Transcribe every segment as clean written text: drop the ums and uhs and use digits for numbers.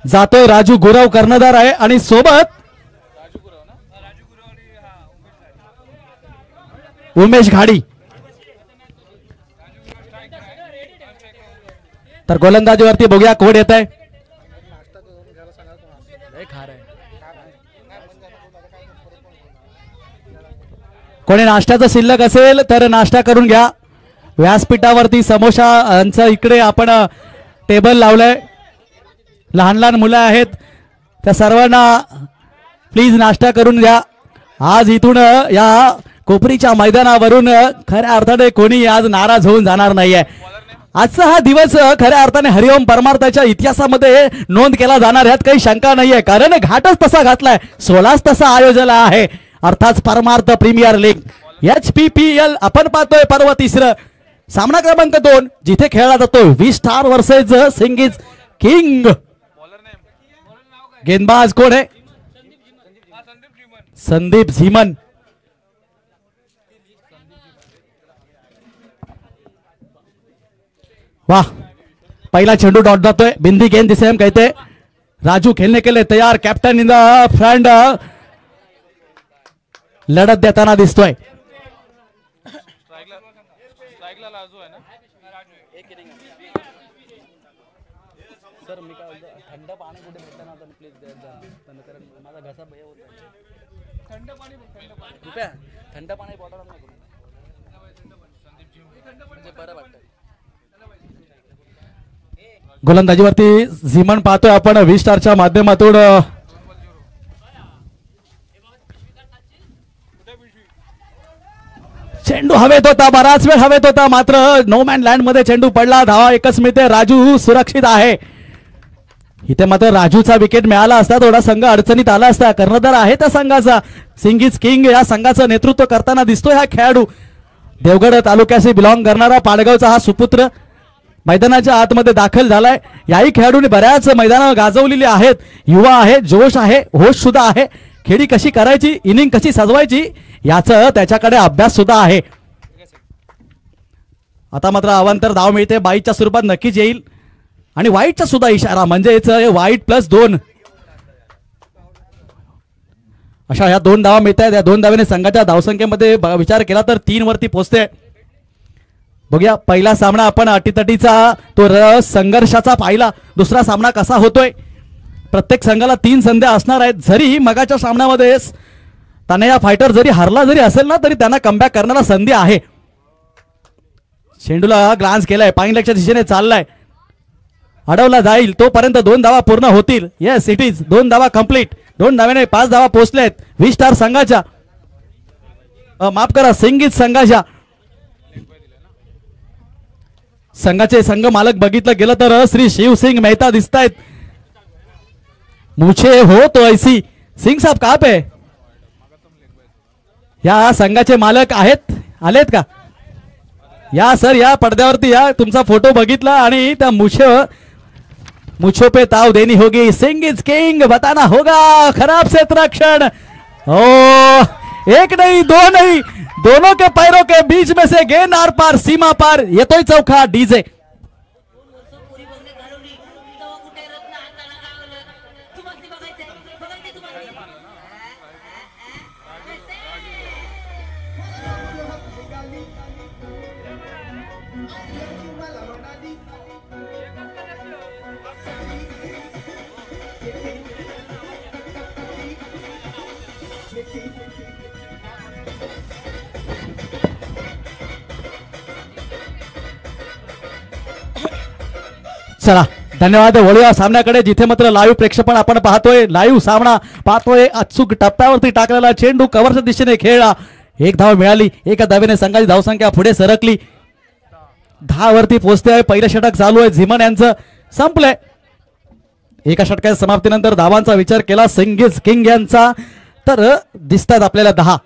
जातोय राजू गुरव कर्णधार आहे आणि सोबत उमेश घाडी. तर गोलंदाजीवरती बघूया कोण येत आहे. कोणी नाश्त्याचं शिल्लक असेल तर नाश्ता करून घ्या. व्यासपीठावरती समोसांचं इकडे आपण टेबल लावलंय. लहान लहान मुलं आहेत त्या सर्वांना प्लीज नाश्ता करून घ्या. आज इथून या कोपरीच्या मैदानावरून खऱ्या अर्थाने कोणी आज नाराज होऊन जाणार नाहीये. आजचा हा दिवस खऱ्या अर्थाने हरिओम परमार्थाच्या इतिहासामध्ये नोंद केला जाणार यात काही शंका नाहीये. कारण घाटच तसा घातलाय, 16च तसा आयोजन आहे. अर्थात परमार्थ प्रीमियर लीग HPPL आपण पाहतोय पर्व तिसरं सामना क्रमांक 2 जिथे खेळला जातो 20 स्टार वर्सेस सिंगीज किंग. गेंदबाज कोण आहे? संदीप झीमन. वाह, पहला चेंडू डॉट जातोय. बिंदी गेंद जिसे हम कहते हैं. राजू खेलने के लिए तैयार. कैप्टन इन द फ्रंट लढत देताना दिसतोय. गोलंदाजीवरती झीमन पाहतोय आपण 20 स्टारच्या माध्यमातून. चेंडू हवेत होता, बराच वेळ हवेत होता, मात्र नो मॅन लँड मध्ये चेंडू पडला. धावा एकच मिळते. राजू सुरक्षित आहे. इथे मात्र राजूचा विकेट मिळाला असता थोडा संघ अडचणीत आला असता. कर्णधार आहे त्या संघाचा. सिंगीज किंग या संघाचं नेतृत्व करताना दिसतोय हा खेळाडू. देवगड तालुक्याशी बिलॉंग करणारा पाडगावचा हा सुपुत्र मैदानाच्या आतमध्ये दाखल झालाय. याही खेळाडूंनी बऱ्याच मैदानावर गाजवलेली आहेत. युवा आहे, जोश आहे, होश सुद्धा आहे. खेळी कशी करायची, इनिंग कशी सजवायची याचं त्याच्याकडे अभ्यास सुद्धा आहे. आता मात्र अवांतर धाव मिळते. बाईच्या स्वरूपात नक्कीच येईल आणि वाईटचा सुद्धा इशारा म्हणजेच वाईट +2 अशा ह्या 2 धावा मिळत आहेत. या 2 धावेने संघाच्या धावसंख्येमध्ये विचार केला तर 3 वरती पोहोचते. बघूया पहिला सामना आपण अटीतटीचा तो संघर्षाचा पाहिला. दुसरा सामना कसा होतोय. प्रत्येक संघाला 3 संध्या असणार आहेत. जरी मगाच्या सामन्यामध्ये तनया फायटर जरी हरला जरी असेल ना तरी त्यांना कमबॅक करण्याला संधी आहे. चेंडूला ग्लान्स केलाय, पाईंगलेगच्या दिशेने चाललाय, अडवला जाईल तोपर्यंत 2 धावा पूर्ण होतील. येस इट इज 2 धावा कंप्लीट. 2 धाव्याने 5 धावा पोहोचलेत 20 स्टार संघाच्या, माफ करा सिंगीज संघाच्या. संघाचे संघ मालक बघितलं गेलं तर श्री शिवसिंग मेहता दिसत आहेत. मुझे हो तो ऐसी. सिंग साहब कहां पे? या संघाचे मालक आहेत, आलेत का? या सर, या पडद्यावरती या. तुमचा फोटो बघितला आणि त्या मुछो पे ताव देनी होगी. सिंग इज किंग बताना होगा. खराब क्षेत्ररक्षण. ओ, 1 नहीं 2 नहीं, दोनों के पैरों के बीच में से गेंद आर पार सीमा पार. येतोय चौका डीजे. चला धन्यवाद. वळूया सामन्याकडे जिथे मात्र लाईव्ह प्रेक्षेपण आपण पाहतोय. लाईव्ह सामना पाहतोय. अचूक टप्प्यावरती टाकलेला चेंडू कव्हरच्या दिशेने खेळला. 1 धाव मिळाली. एका धावेने संघाची धावसंख्या पुढे सरकली. 10 वरती पोहोचते आहे. पहिलं षटक चालू आहे. झीमन यांचं संपलंय. एका षटकाच्या समाप्तीनंतर धावांचा विचार केला सिंगीज किंग यांचा तर दिसतात आपल्याला 10.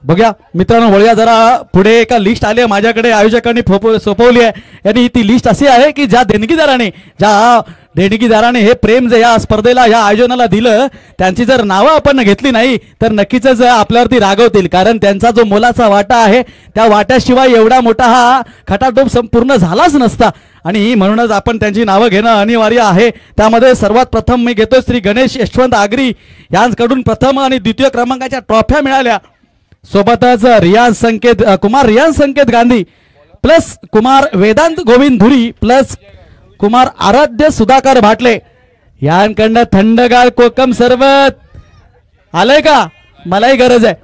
बघूया मित्रांनो, वळूया जरा पुढे. एका लिस्ट आली आहे माझ्याकडे, आयोजकांनी सोपवली आहे. आणि ती लिस्ट अशी आहे की ज्या देणगीदाराने, ज्या देणगीदाराने हे प्रेम जे या स्पर्धेला या आयोजनाला दिलं त्यांची जर नावं आपण घेतली नाही तर नक्कीच आपल्यावरती रागवतील, कारण त्यांचा जो मोलाचा वाटा आहे त्या वाट्याशिवाय एवढा मोठा हा खटाटोप संपूर्ण झालाच नसता आणि म्हणूनच आपण त्यांची नावं घेणं अनिवार्य आहे. त्यामध्ये सर्वात प्रथम मी घेतो श्री गणेश यशवंत आगरी यांच्याकडून प्रथम आणि द्वितीय क्रमांकाच्या ट्रॉफ्या मिळाल्या. सोबतच कुमार रियाज संकेत गांधी प्लस कुमार वेदांत गोविंद धुरी प्लस कुमार आराध्य सुधाकर भाटले यांकडनं थंडगार कोकम सरबत आलंय का? मलाही गरज आहे.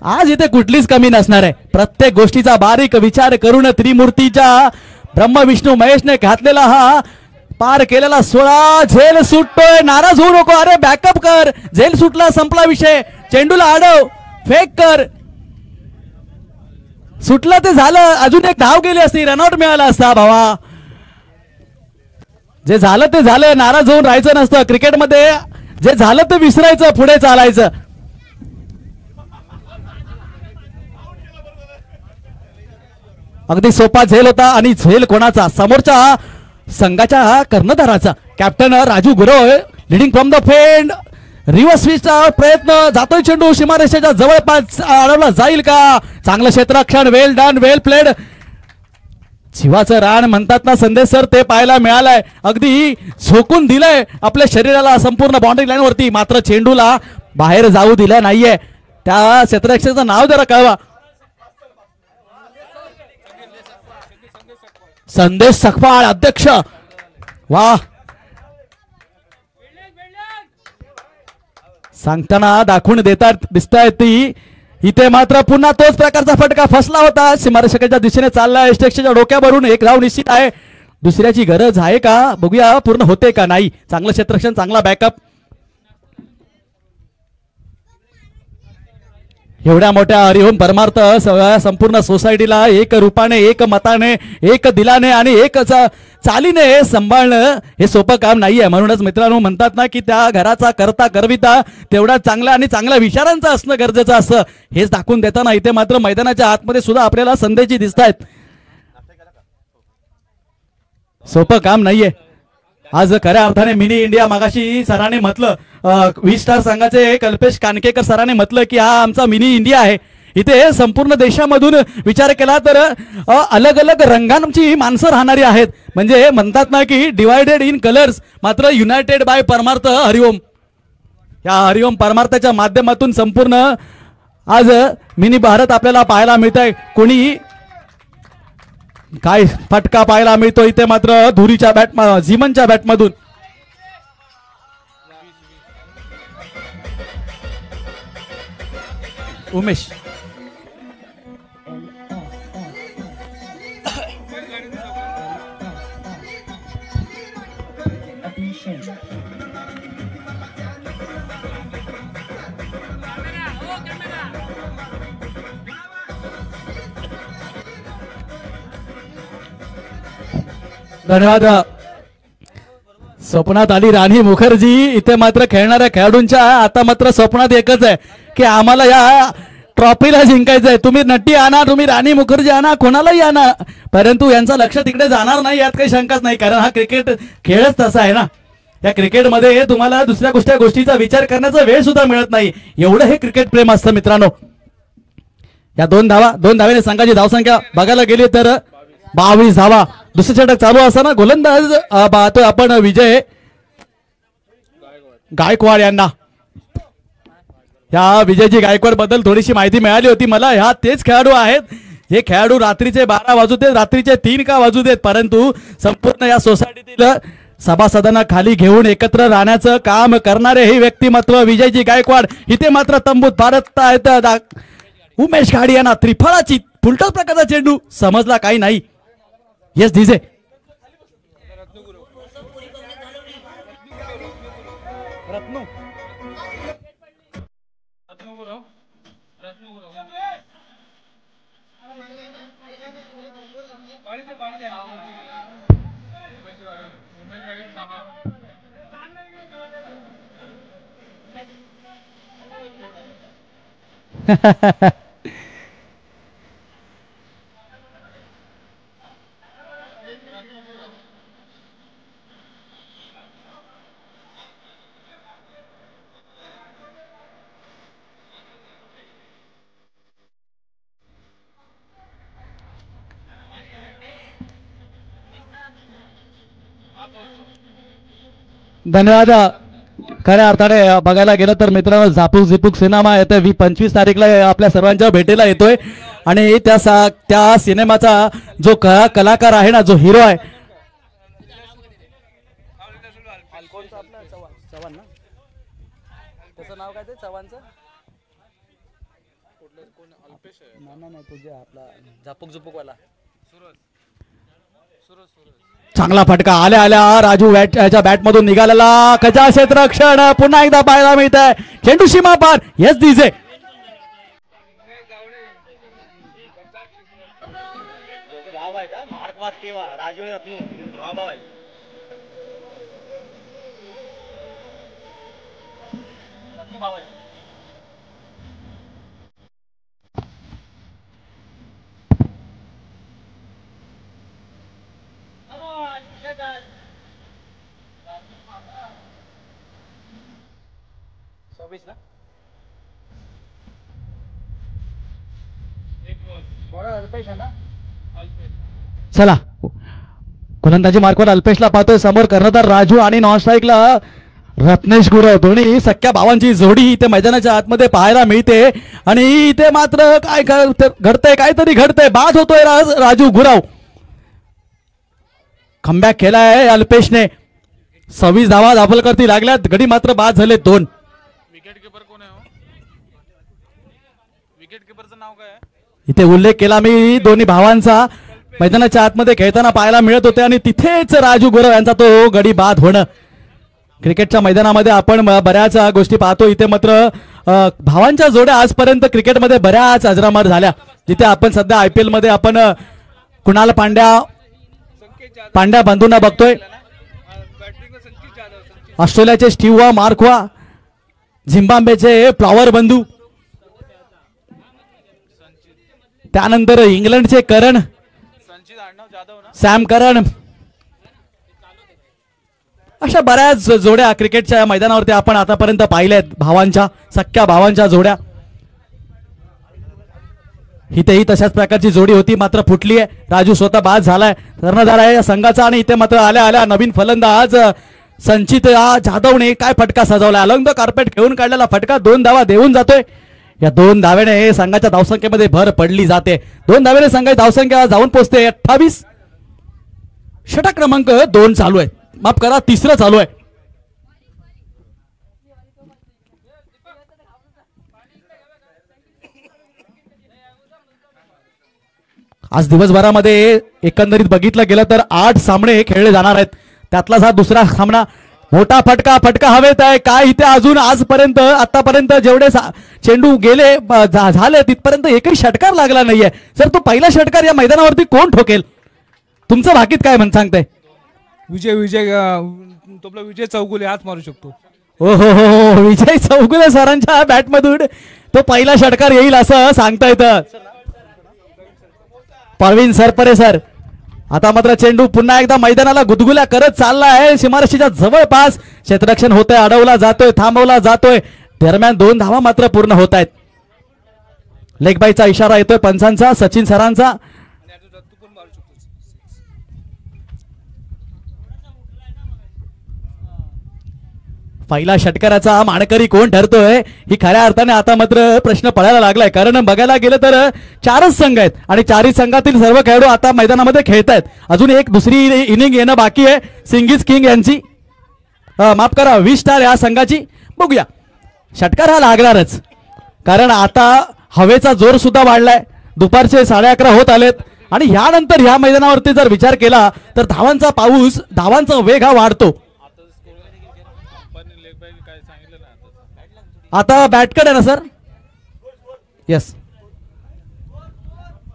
आज इथे कुठलीच कमी नसणार आहे. प्रत्येक गोष्टीचा बारीक विचार करून त्रिमूर्तीच्या ब्रह्म विष्णू महेशने घातलेला हा पार केलेला सोळा. झेल सुटतोय, नाराज होऊ नको, अरे बॅकअप कर. झेल सुटला, संपला विषय. चेंडूला अडव, फेक कर. सुटलं ते झालं, अजून एक धाव गेली असती, रनआउट मिळाला असता भावा. जे झालं ते झालं, नाराज होऊन राहायचं नसतं. क्रिकेटमध्ये जे झालं ते विसरायचं, पुढे चालायचं. अगदी सोपा झेल होता आणि झेल कोणाचा? समोरच्या संघाच्या कर्णधाराचा. Captain Raju Gurav leading from the front. Reverse स्विचचा प्रयत्न, जातोय चेंडू सीमारेषेच्या जवळपास, अडवला जाईल का? चांगलं क्षेत्ररक्षण, वेल डन, वेल प्लेड. शिवाचं रान म्हणतात ना संदेश सर, ते पाहायला मिळालंय. अगदी झोकून दिलंय आपल्या शरीराला संपूर्ण बाउंड्री लाईन वरती, मात्र चेंडूला बाहेर जाऊ दिलं नाहीये. त्या क्षेत्ररक्षकाचं नाव जरा कळवा. संदेश सकपाळ अध्यक्ष. वा, सांगताना दाखवून देतात दिसतायत ती. इथे मात्र पुन्हा तोच प्रकारचा फटका फसला होता. सीमारक्षकाच्या दिशेने चालला, एस्टेक्सच्या डोक्यावरून एक धाव निश्चित आहे. दुसऱ्याची गरज आहे का? बघूया पूर्ण होते का नाही. चांगलं क्षेत्ररक्षण, चांगला बॅकअप. एवढ्या मोठ्या हरिओम परमार्थ संपूर्ण सोसायटीला एक रूपाने, एक मताने, एक दिलाने आणि एक चालीने सांभाळणं हे सोपं काम नाहीये. म्हणूनच मित्रांनो म्हणतात ना की त्या घराचा करता करविता तेवढा चांगला आणि चांगल्या विचारांचा असणं गरजेचं असतं. हेच दाखवून देताना इथे मात्र मैदानाच्या आतमध्ये सुद्धा आपल्याला संदेशी दिसत आहेत. सोपं काम नाहीये. आज खऱ्या अर्थाने मिनी इंडिया, मागाशी सरांनी म्हटलं, 20 स्टार संघाचे कल्पेश कानकेकर सरांनी म्हटलं की हा आमचा मिनी इंडिया आहे. इथे संपूर्ण देशामधून विचार केला तर अलग अलग रंगांची माणसं राहणारी आहेत. म्हणजे म्हणतात ना की डिवायडेड इन कलर्स मात्र युनायटेड बाय परमार्थ हरिओम. या हरिओम परमार्थाच्या माध्यमातून संपूर्ण आज मिनी भारत आपल्याला पाहायला मिळत आहे. कोणी काय फटका पाहायला मिळतो इथे मात्र धुरीच्या बॅट, झिमनच्या बॅटमधून. उमेश धन्यवाद. स्वप्नात आली राणी मुखर्जी. इथे मात्र खेळणाऱ्या खेळाडूंच्या आता मात्र स्वप्नात एकच आहे की आम्हाला या ट्रॉफीला जिंकायचं आहे. तुम्ही नटी आणा, तुम्ही राणी मुखर्जी आणा, कोणालाही आणा, परंतु यांचं लक्ष तिकडे जाणार नाही यात काही शंकाच नाही. कारण हा क्रिकेट खेळच तसा आहे ना. या क्रिकेटमध्ये तुम्हाला दुसऱ्या गोष्टीचा विचार करण्याचा वेळ सुद्धा मिळत नाही. एवढं हे क्रिकेट प्रेम असतं मित्रांनो. या दोन धावेने संघाची धावसंख्या बघायला गेली तर 22 धावा. दुसरे षटक चालू असताना गोलंदाज पाहतोय आपण विजय गायकवाड यांना. या विजयजी गायकवाड बद्दल थोडीशी माहिती मिळाली होती मला. ह्या तेच खेळाडू आहेत हे खेळाडू रात्रीचे 12 वाजू देत, रात्रीचे 3 का वाजू देत, परंतु संपूर्ण या सोसायटीतील सभासदांना खाली घेऊन एकत्र राहण्याचं काम करणारे हे व्यक्तिमत्व विजयजी गायकवाड. इथे मात्र तंबूत भारत आहेत. उमेश खाडी यांना त्रिफळाची फुलटॉस प्रकारचा चेंडू, समजला काही नाही. येस डीजे धन्यवाद. खऱ्या अर्थाने बघायला गेलं तर मित्रांनो झापूक झिपूक सिनेमा येतोय 25 तारीखला आपल्या सर्वांच्या भेटीला येतोय आणि त्या सिनेमाचा जो कलाकार आहे ना, जो हिरो आहे, नाव काय ते चव्हाणचं झापूक झुपूकवाला चांगला फटका आल्या आल्या राजू याच्या बॅट मधून निघालेला खचा क्षेत्ररक्षण पुन्हा एकदा पाहायला मिळत आहे. चेंडू सीमा पार. येस डीजे चला गोलंदाजी मार्कवर अल्पेशला पाहतोय. समोर कर्णधार राजू आणि नॉन स्ट्राईकला रत्नेश गुरव. दोन्ही सख्या भावांची जोडी इथे मैदानाच्या आतमध्ये पाहायला मिळते आणि इथे मात्र काय घडतंय, काहीतरी घडतंय. बाद होतोय राजू गुरव. कमबॅक केलाय अल्पेशने. 26 धावा दाभोलकरती लागल्यात. गडी मात्र बाद झाले 2. विकेट कीपर कोण आहे? विकेट कीपरचं नाव काय आहे? इथे उल्लेख केला मी दोन्ही भावांचा. मैदानाच्या आतमध्ये खेळताना पाहायला मिळत होते आणि तिथेच राजू गुरव यांचा तो गडी बाद होणं. क्रिकेटच्या मैदानामध्ये आपण बऱ्याच गोष्टी पाहतो. इथे मात्र भावांच्या जोड्या आजपर्यंत क्रिकेटमध्ये बऱ्याच अजरामर झाल्या. जिथे आपण सध्या IPL मध्ये आपण कुणाल पांड्या बंधूंना बघतोय. ऑस्ट्रेलियाचे स्टीव्ह मार्कवा, झिम्बाब्वेचे फ्लॉवर बंधू, त्यानंतर इंग्लंडचे करण सॅम करन. अशा बऱ्याच जोड्या क्रिकेटच्या मैदानावरती आपण आतापर्यंत पाहिल्यात. भावांच्या, सख्या भावांच्या जोड्या. इथेही तशाच प्रकारची जोडी होती मात्र फुटली आहे. राजू स्वतः बाद झालाय. कर्णधार आहे या संघाचा आणि इथे मात्र आल्या आल्या नवीन फलंदाज संचित जाधवने काय फटका सजवला. अलंग कार्पेट खेळून काढलेला फटका 2 धावा देऊन जातोय. या 2 धावेने संघाच्या धावसंख्येमध्ये भर पडली जाते. 2 धावेने संघाची धावसंख्या जाऊन पोहोचते 28. षटक क्रमांक 2 चालू आहे. माफ करा, 3रं चालू आहे. आज दिवसभरामध्ये एकंदरीत बघितलं गेलं तर 8 सामने खेळले जाणार आहेत. त्यातलाच हा दुसरा सामना. मोठा फटका हवेत आहे. काय इथे अजून आजपर्यंत आतापर्यंत जेवढे चेंडू गेले झाले तिथपर्यंत एकही षटकार लागला नाहीये. सर, तो पहिला षटकार या मैदानावरती कोण ठोकेल? तुमचं भाकीत काय म्हणून सांगताय? विजय चौगुले हात मारू शकतो. हो हो हो, विजय चौगुले सरांच्या बॅटमधून तो पहिला षटकार येईल असं सांगता येतं. परवीन सरपरे सर. आता मात्र चेंडू पुन्हा एकदा मैदानाला गुदगुल्या करत चालला आहे. सीमारेषेच्या जवळपास क्षेत्ररक्षण होतंय. अडवला जातोय, थांबवला जातोय. दरम्यान 2 धावा मात्र पूर्ण होत आहेत. लेग बायचा इशारा येतोय पंचांचा, सचिन सरांचा. पहिला षटकाराचा मानकरी कोण ठरतोय ही खऱ्या अर्थाने आता मात्र प्रश्न पडायला लागलाय. कारण बघायला गेलं तर 4च संघ आहेत आणि 4ही संघातील सर्व खेळाडू आता मैदानामध्ये खेळत आहेत. अजून एक दुसरी इनिंग येणं बाकी आहे सिंगीज किंग यांची. माफ करा, 20 स्टार या संघाची. बघूया, षटकार हा लागणारच कारण आता हवेचा जोर सुद्धा वाढलाय. दुपारचे 11:30 होत आलेत आणि यानंतर ह्या मैदानावरती जर विचार केला तर धावांचा पाऊस, धावांचा वेग हा वाढतो. आता बॅटकडे ना सर. येस,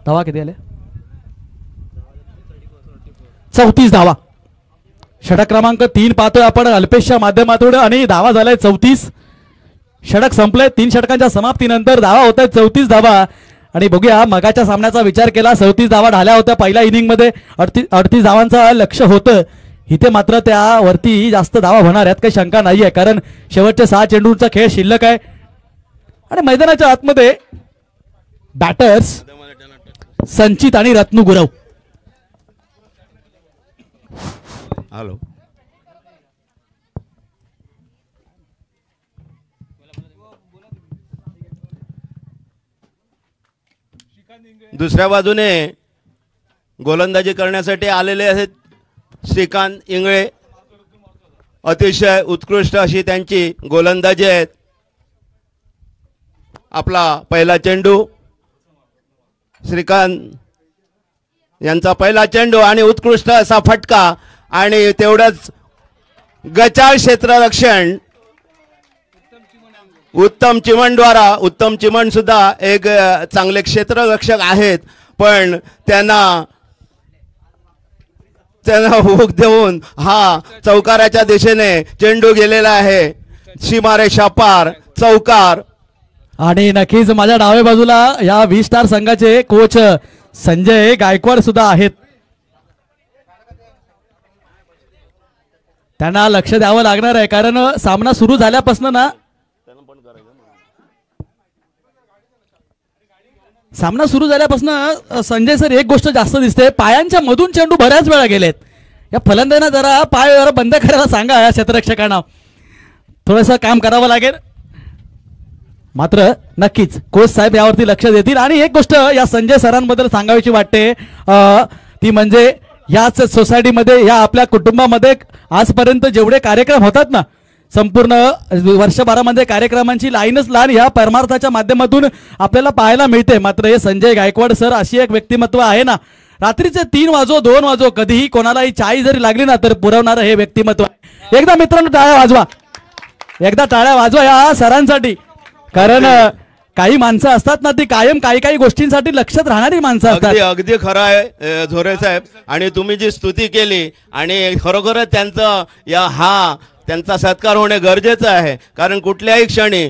धावा किती आले? 34 धावा. षटक क्रमांक 3 पाहतोय आपण अल्पेशच्या माध्यमातून आणि धावा झालाय 34. षटक संपलंय. 3 षटकांच्या समाप्तीनंतर धावा होत आहेत 34 धावा आणि बघूया मगाच्या सामन्याचा विचार केला 37 धावा ढाल्या होत्या पहिल्या इनिंग मध्ये 38 धावांचा लक्ष होतं. इथे मात्र त्यावरती जास्त धावा होणार यात काही शंका नाहीये कारण शेवटचे 6 चेंडूंचा खेळ शिल्लक आहे आणि मैदानाच्या आतमध्ये बॅटर्स संचित आणि रत्नू गुरव. हॅलो दुसऱ्या बाजूने गोलंदाजी करण्यासाठी आलेले आहेत श्रीकांत इंगळे. अतिशय उत्कृष्ट अशी त्यांची गोलंदाजी आहे. आपला पहिला चेंडू श्रीकांत यांचा पहिला चेंडू आणि उत्कृष्ट असा फटका आणि तेवढंच गचाळ क्षेत्ररक्षण उत्तम चिमणद्वारा. उत्तम चिमण सुद्धा एक चांगले क्षेत्ररक्षक आहेत पण त्यांना हुक देऊन हा चौकाराच्या दिशेने चेंडू गेलेला आहे. सीमारेषा पार चौकार. आणि नक्कीच माझ्या डाव्या बाजूला या 20 स्टार संघाचे कोच संजय गायकवाड सुद्धा आहेत. त्यांना लक्ष द्यावं लागणार आहे कारण सामना सुरू झाल्यापासून ना संजय सर एक गोष्ट जास्त दिसते पायांच्या मधून चेंडू बऱ्याच वेळा गेलेत. या फलंदाजांना जरा पाय जरा बंद करायला सांगा या क्षेत्ररक्षकांना थोडंसं काम करावं लागेल. मात्र नक्कीच कोच साहेब यावरती लक्ष देतील. आणि एक गोष्ट या संजय सरांबद्दल सांगावीची वाटते ती म्हणजे याच सोसायटीमध्ये या आपल्या कुटुंबामध्ये आजपर्यंत जेवढे कार्यक्रम होतात ना संपूर्ण वर्षभरामध्ये कार्यक्रमांची लाईनच लहान ह्या परमार्थाच्या माध्यमातून आपल्याला पाहायला मिळते. मात्र हे संजय गायकवाड सर अशी एक व्यक्तिमत्व आहे ना रात्रीचे 3 वाजो 2 वाजो कधीही कोणालाही चाय जरी लागली ना तर पुरवणारं हे व्यक्तिमत्व आहे. एकदा मित्रांनो टाळ्या वाजवा. एकदा टाळ्या वाजवा या सरांसाठी कारण काही माणसं असतात ना ती कायम काही गोष्टींसाठी लक्षात राहणारी माणसं असतात. अगदी खरं आहे झोरे साहेब. आणि तुम्ही जी स्तुती केली आणि खरोखरच त्यांचा सत्कार होणे गरजेचं आहे कारण कुठल्याही क्षणी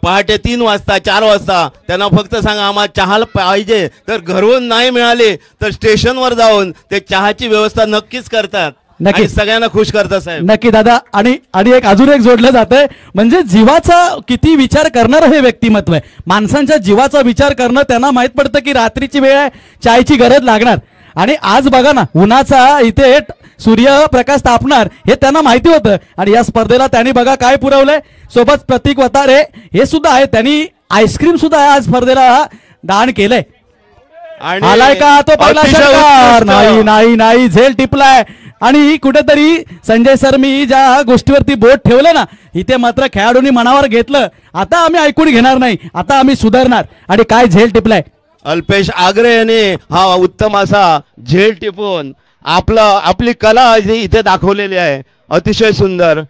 पहाटे 3 वाजता 4 वाजता त्यांना फक्त सांगा आम्हाला चहा पाहिजे तर घरून नाही मिळाली तर स्टेशनवर जाऊन ते चहाची व्यवस्था नक्कीच करतात. नक्की सगळ्यांना खुश करतात साहेब. नक्की दादा. आणि एक अजून एक जोडलं जातंय म्हणजे जीवाचा किती विचार करणारं हे व्यक्तिमत्व आहे. माणसांच्या जीवाचा विचार करणं त्यांना माहित पडतं की रात्रीची वेळ आहे चायची गरज लागणार आणि आज बघा ना उन्हाचा इथे सूर्यप्रकाश तापणार हे त्यांना माहिती होतं आणि या स्पर्धेला त्यांनी बघा काय पुरवलंय. सोबत प्रतीक वतारे हे सुद्धा आहे त्यांनी आईस्क्रीम सुद्धा आज स्पर्धेला दान केलंय. आलाय का तो पहिला षटकार. नाही झेल टिपलाय. आणि कुठेतरी संजय सर मी ज्या गोष्टीवरती बोट ठेवलं ना इथे मात्र खेळाडूंनी मनावर घेतलं आता आम्ही ऐकून घेणार नाही आता आम्ही सुधारणार. आणि काय झेल टिपलाय अल्पेश आग्रे यांनी हा उत्तम असा झेल टिपून आपली कला इथे दाखवलेली आहे. अतिशय सुंदर.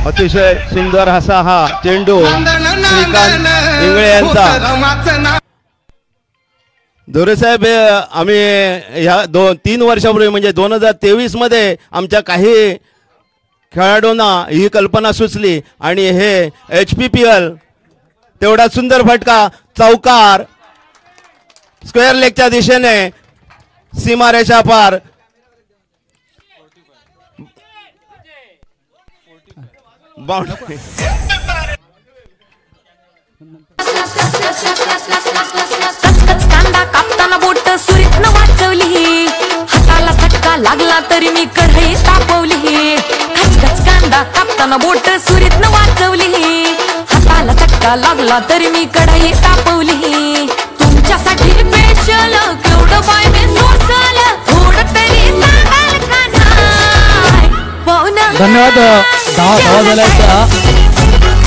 अतिशय सुंदर असा हा चेंडू श्रीकांत इंगळे यांचा. धोरेसाहेब आम्ही ह्या 3 वर्षापूर्वी म्हणजे 2023 मध्ये आमच्या काही खेळाडूंना ही कल्पना सुचली आणि हे HPPL तेवढा सुंदर फटका चौकार स्क्वेअर लेगच्या दिशेने सीमारेषा पार. कांदा कापताना बोट सुरीतनं वाचवली हाताला लागला तरी मी कढई तापवली खचखच कांदा कापताना बोट सुरीत न वाचवली हाताला चटका लागला तरी मी कढई तापवली तुमच्यासाठी स्पेशल केवढं बाय मी सोसल थोडं तरी सांगाल का नाही पाहुणा धन्यवाद. धावा झाल्या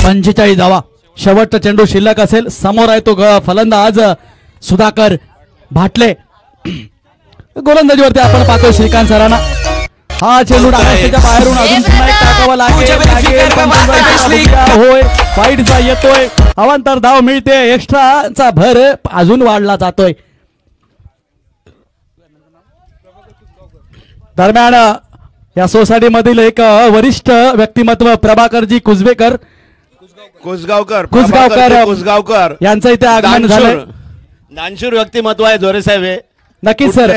45 धावा. शेवटचा चेंडू शिल्लक असेल. समोर आहे तो फलंदाज सुधाकर भाटले. गोलंदाजीवरती आपण पाहतो श्रीकांत सरांना. हा चेंडू डाव्याच्या बाहेरून अजून पुन्हा एक टाकावा लागेल. होय वाईटचा येतोय. अवांतर धाव मिळते. एक्स्ट्राचा भर अजून वाढला जातोय. दरम्यान या सोसायटी मधील एक वरिष्ठ व्यक्तिमत्व प्रभाकरजी कुजबेकर कुसगावकर यांचं इथे आगमन झालंय. दानशूर व्यक्तिमत्व आहे जोरे साहेब हे. नक्कीच सर.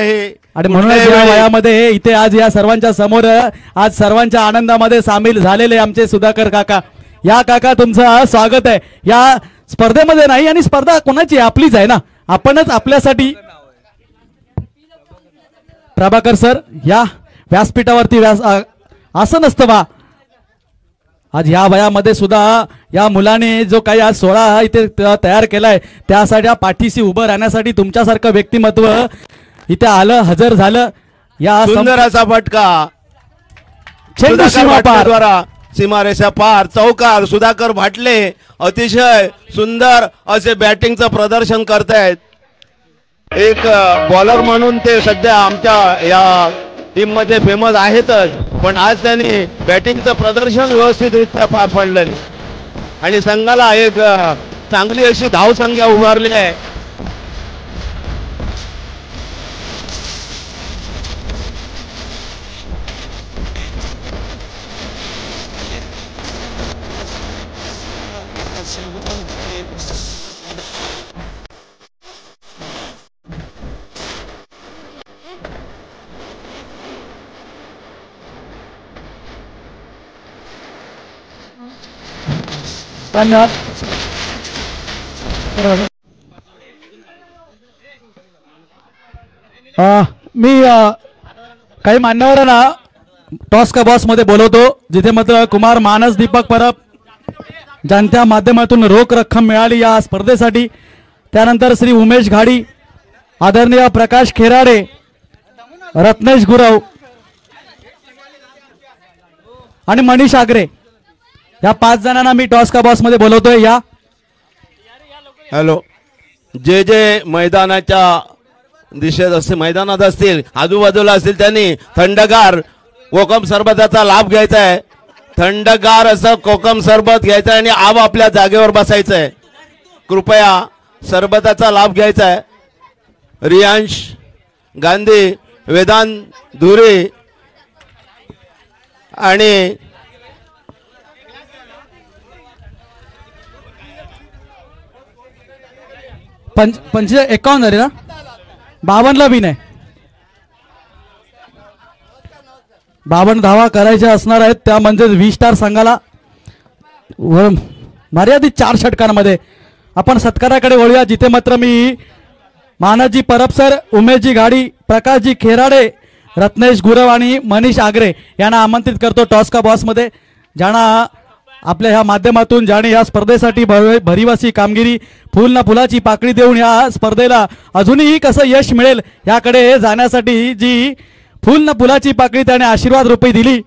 आणि म्हणूनच या वयामध्ये इथे आज या सर्वांच्या समोर आज सर्वांच्या आनंदामध्ये सामील झालेले आमचे सुधाकर काका. या काका तुमचं स्वागत आहे या स्पर्धेमध्ये. नाही आणि स्पर्धा कोणाची आपलीच आहे ना. आपणच आपल्यासाठी. प्रभाकर सर या व्यासपीठावरती असं नसतं बा. आज या वयामध्ये सुद्धा या मुलाने जो काही आज 16 इथे तयार केलाय त्यासाठी पाठीशी उभं राहण्यासाठी तुमच्यासारखं व्यक्तिमत्व इथे आलं हजर झालं. या सुंदर असा फटका चेंडू सीमापार सीमारेषा पार चौकार. सुधाकर भाटले अतिशय सुंदर असे बॅटिंगचं प्रदर्शन करतायत. एक बॉलर म्हणून ते सध्या आमच्या या टीम मध्ये फेमस आहेतच पण आज त्यांनी बॅटिंगचं प्रदर्शन व्यवस्थितरित्या पार पडलं आणि संघाला एक चांगली अशी धावसंख्या उभारली आहे. धन्यवाद. मी काही मान्यवरांना टॉस का बॉस मध्ये बोलवतो जिथे मात्र कुमार मानस दीपक परब ज्यांच्या माध्यमातून रोख रक्कम मिळाली या स्पर्धेसाठी. त्यानंतर श्री उमेश घाडी, आदरणीय प्रकाश खेराडे, रत्नेश गुरव आणि मनीष आगरे या 5 जणांना मी टॉस का बॉस मध्ये बोलवतोय. या हॅलो. जे जे मैदानाच्या दिशेत असतील मैदानात असतील आजूबाजूला असतील त्यांनी थंडगार कोकम सरबताचा लाभ घ्यायचा आहे. थंडगार असं कोकम सरबत घ्यायचं आहे आणि आपल्या जागेवर बसायचं आहे. कृपया सरबताचा लाभ घ्यायचा आहे. रियांश गांधी, वेदांत धुरे आणि पंच 51 झाले ना. 52ला बी नाही. 52 धावा करायच्या असणार आहेत. त्या म्हणजे 20 स्टार संघाला मर्यादित 4 षटकांमध्ये. आपण सत्काराकडे वळूया जिथे मात्र मी मानसजी परब सर, उमेशजी घाडी, प्रकाशजी खेराडे, रत्नेश गुरव आणि मनीष आगरे यांना आमंत्रित करतो टॉस का बॉस मध्ये. ज्यांना आपल्या ह्या माध्यमातून ज्याने या स्पर्धेसाठी भरीवासी कामगिरी फुल ना फुलाची पाकळी देऊन या स्पर्धेला अजूनही कसं यश मिळेल याकडे जाण्यासाठी जी फुल ना फुलाची पाकळी त्याने आशीर्वाद रूपी दिली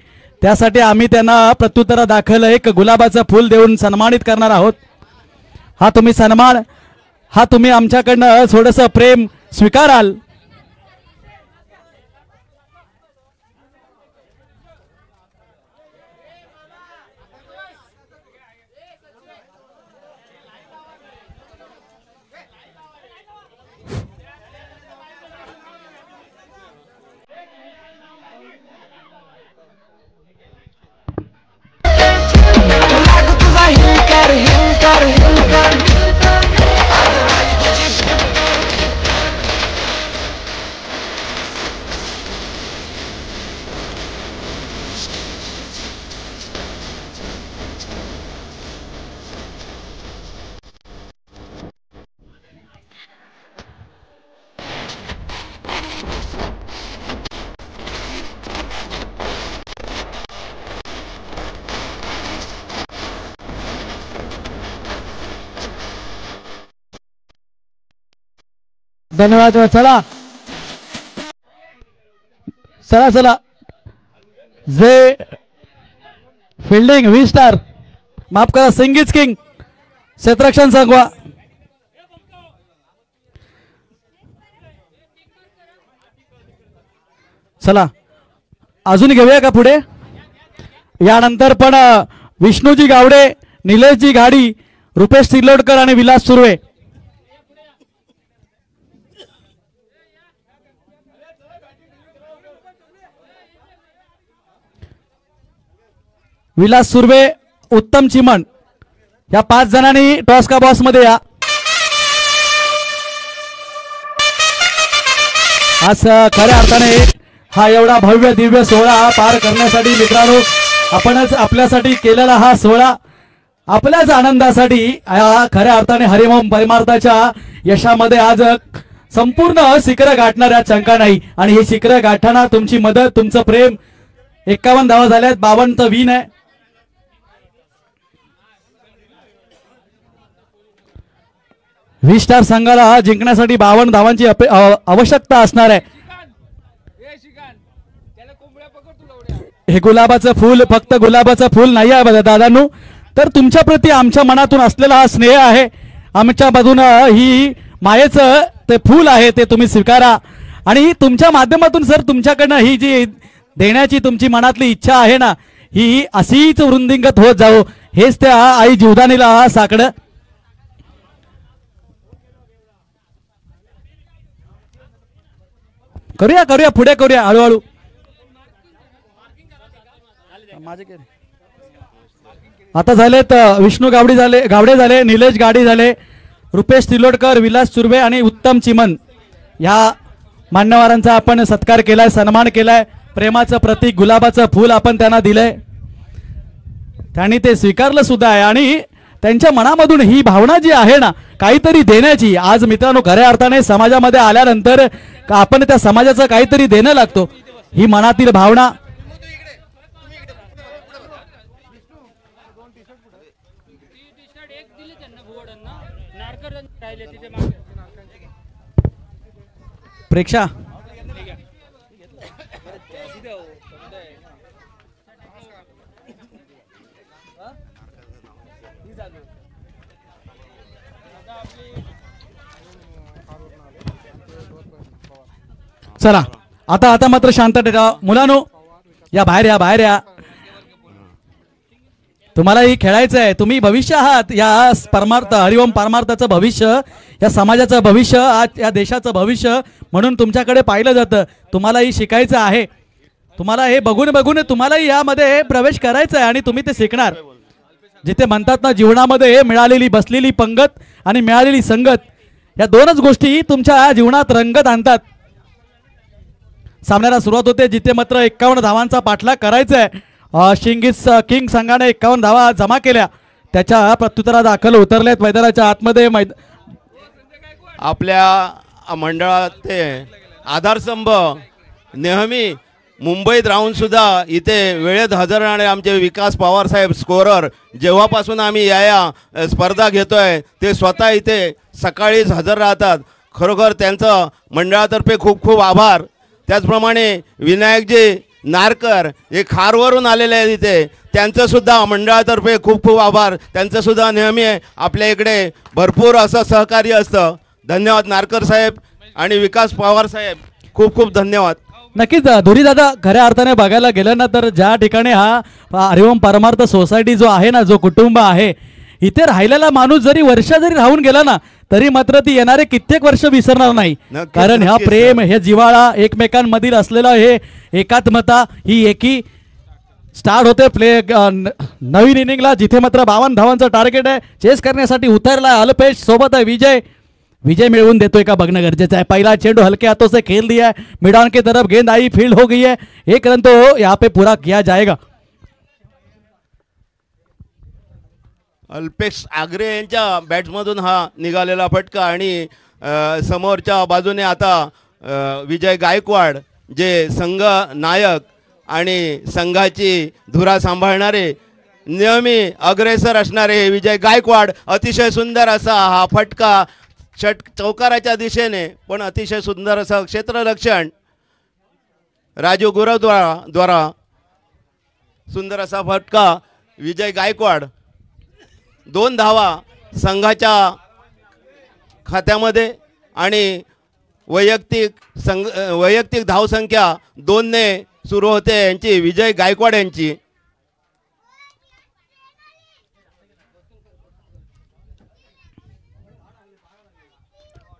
त्यासाठी आम्ही त्यांना प्रत्युत्तर दाखल एक गुलाबाचं फूल देऊन सन्मानित करणार आहोत. हा तुम्ही सन्मान, हा तुम्ही आमच्याकडनं थोडंसं प्रेम स्वीकाराल. धन्यवाद. चला चला चला, जे फिल्डिंग 20 स्टार, माफ करा, सिंगीज किंग क्षेत्ररक्षण संघवा. चला अजून घेऊया का पुढे. यानंतर पण विष्णूजी गावडे, निलेशजी घाडी, रुपेश तिलोडकर आणि विलास सुर्वे. विलास सुर्वे, उत्तम चिमण या 5 जणांनी टॉस का बॉस मध्ये या. आज खऱ्या अर्थाने हा एवढा भव्य दिव्य सोहळा पार करण्यासाठी मित्रांनो, आपणच आपल्यासाठी केलेला हा सोहळा आपल्याच आनंदासाठी, खऱ्या अर्थाने हरिओम परमार्थाच्या यशामध्ये आज संपूर्ण शिखर गाठणाऱ्या चंका नाही. आणि ही शिखर गाठताना तुमची मदत, तुमचं प्रेम. 51 धावा झाल्यात, 52 विन आहे. स्टार संघाला जिंकण्यासाठी 52 धावांची आवश्यकता असणार आहे. हे गुलाबाचं फूल फक्त गुलाबाचं फूल नाही आहे बघा दादांनो, तर तुमच्या प्रती आमच्या मनातून असलेला हा स्नेह आहे. आमच्या मधून ही मायेचं ते फूल आहे, ते तुम्ही स्वीकारा. आणि तुमच्या माध्यमातून सर तुमच्याकडनं ही जी देण्याची तुमची मनातली इच्छा आहे ना, ही अशीच वृंदिंगत होत जाओ. हेच त्या आई जीवदानीला साकडं. करूया करूया, पुढे करूया हळूहळू. आता झालेत विष्णू गावडे झाले, निलेश गाडी झाले, रुपेश तिलोडकर, विलास सुर्वे आणि उत्तम चिमन या मान्यवरांचा आपण सत्कार केलाय, सन्मान केलाय. प्रेमाचं प्रतीक गुलाबाचं फूल आपण त्यांना दिलंय, त्यांनी ते स्वीकारलं सुद्धा आहे. आणि त्यांच्या मनामधून ही भावना जी आहे ना काहीतरी देण्याची, आज मित्रांनो खऱ्या अर्थाने समाजामध्ये आल्यानंतर आपण त्या समाजाचं काहीतरी देणं लागतो. ही मनातील भावना प्रेक्षा चला आता मात्र शांत ठेवा मुलांनो. या बाहेर या. तुम्हालाही खेळायचं आहे, तुम्ही भविष्य आहात. या परमार्थ हरिओम परमार्थाचं भविष्य, या समाजाचं भविष्य, आज या देशाचं भविष्य म्हणून तुमच्याकडे पाहिलं जातं. तुम्हालाही शिकायचं आहे. तुम्हाला हे बघून तुम्हालाही यामध्ये प्रवेश करायचा आहे आणि तुम्ही ते शिकणार. जिथे म्हणतात ना जीवनामध्ये मिळालेली बसलेली पंगत आणि मिळालेली संगत, या दोनच गोष्टी तुमच्या जीवनात रंगत आणतात. सामन्याला सुरुवात होते जिथे मात्र 51 धावांचा पाठलाग करायचा आहे. शिंगीज किंग संघाने 51 धावा जमा केल्या, त्याच्या प्रत्युत्तरा दाखल उतरलेत मैदानाच्या आतमध्ये. आपल्या मंडळात ते आधारस्तंभ नेहमी मुंबईत राहून सुद्धा इथे वेळेत हजर राहणारे आमचे विकास पवार साहेब स्कोरर, जेव्हापासून आम्ही या स्पर्धा घेतोय ते स्वतः इथे सकाळीच हजर राहतात. खरोखर त्यांचं मंडळातर्फे खूप खूप आभार. त्याचप्रमाणे विनायकजी नारकर हे खारवरून आलेले आहेत इथे, त्यांचं सुद्धा मंडळातर्फे खूप खूप आभार. त्यांचं सुद्धा नेहमी आपल्या इकडे भरपूर असं सहकार्य असतं. धन्यवाद नारकर साहेब आणि विकास पवार साहेब, खूप खूप धन्यवाद. नक्कीच धुरी दादा, खऱ्या अर्थाने बघायला गेलं ना तर ज्या ठिकाणी हा हरिओम परमार्थ सोसायटी जो आहे ना, जो कुटुंब आहे, इथे राहिलेला माणूस जरी वर्ष जरी राहून गेला ना तरी मात्र ती येणारे कित्येक वर्ष विसरणार नाही. कारण ह्या प्रेम, हे जिव्हाळा, एकमेकांमधील असलेला हे एकात्मता, ही एकी स्टार्ट होते प्ले नवीन इनिंगला जिथे मात्र 52 धावांचं टार्गेट आहे. चेस करण्यासाठी उतरला अल्पेश, सोबत आहे विजय मिळवून देतोय का बघणं गरजेचं आहे. पहला चेंडू हल्के हाथों से खेल दिया है, मिड ऑन की तरफ गेंद आई, फील्ड हो गई है, 1 रन तो यहाँ पे पूरा किया जाएगा. अल्पेश आग्रे यांच्या बॅट्समधून हा निघालेला फटका आणि समोरच्या बाजूने आता विजय गायकवाड जे संघ नायक आणि संघाची धुरा सांभाळणारे नेहमी अग्रेसर असणारे विजय गायकवाड, अतिशय सुंदर असा हा फटका चौकाराच्या दिशेने पण अतिशय सुंदर असं क्षेत्ररक्षण राजू गुरव द्वारा सुंदर असा फटका विजय गायकवाड 2 धावा संघाच्या खात्यामध्ये आणि वैयक्तिक धावसंख्या 2 ने सुरू होते यांची विजय गायकवाड यांची.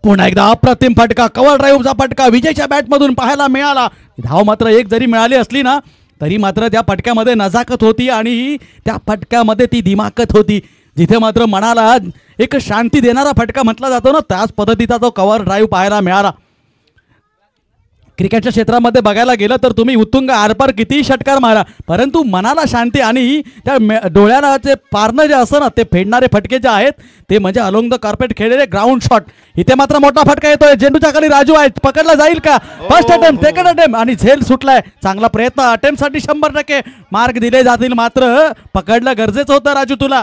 पुन्हा एकदा अप्रतिम फटका कव्हर ड्राईव्हचा फटका विजयच्या बॅटमधून पाहायला मिळाला. धाव मात्र एक जरी मिळाली असली ना तरी मात्र त्या फटक्यामध्ये नजाकत होती आणि त्या फटक्यामध्ये ती दिमाकत होती. जिथे मात्र मनाला एक शांती देणारा फटका म्हटला जातो ना त्याच पद्धतीचा तो कव्हर ड्राईव्ह पाहायला मिळाला. क्रिकेटच्या क्षेत्रामध्ये बघायला गेलं तर तुम्ही उत्तुंग आरपार कितीही षटकार मारा परंतु मनाला शांती आणि त्या डोळ्याला जे पारणं जे असतं ना ते फेडणारे फटके जे आहेत ते म्हणजे अलोंग द कार्पेट खेळलेले ग्राउंड शॉट. इथे मात्र मोठा फटका येतोय. झेंडूच्या खाली राजू आहे. पकडला जाईल का? फर्स्ट अटेम्प्ट सेकंड अटेम्प्ट आणि झेल सुटलाय. चांगला प्रयत्न. अटेम्प्टसाठी 100% मार्क दिले जातील मात्र पकडलं गरजेचं होतं राजू. तुला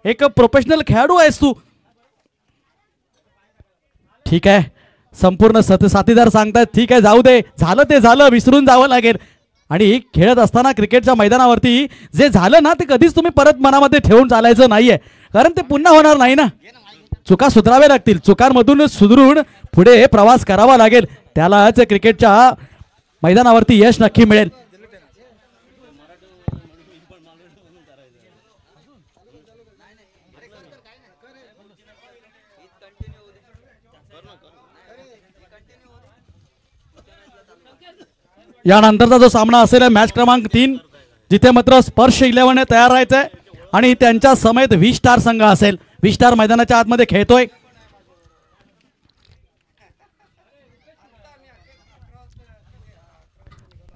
एक प्रोफेशनल खेळाडू आहेस तू. ठीक आहे संपूर्ण साथीदार सांगतायत ठीक आहे जाऊ दे झालं ते झालं विसरून जावं लागेल. आणि खेळत असताना क्रिकेटच्या मैदानावरती जे झालं ना ते कधीच तुम्ही परत मनामध्ये ठेवून चालायचं नाहीये कारण ते पुन्हा होणार नाही ना. चुका सुधाराव्या लागतील. चुकांमधून सुधरून पुढे प्रवास करावा लागेल. त्यालाच क्रिकेटच्या मैदानावरती यश नक्की मिळेल. यानंतरचा जो सामना असेल मॅच क्रमांक 3 जिथे मात्र स्पर्श 11 तयार राहायचंय आणि त्यांच्या समेत 20 स्टार संघ असेल. 20 स्टार मैदानाच्या आतमध्ये खेळतोय.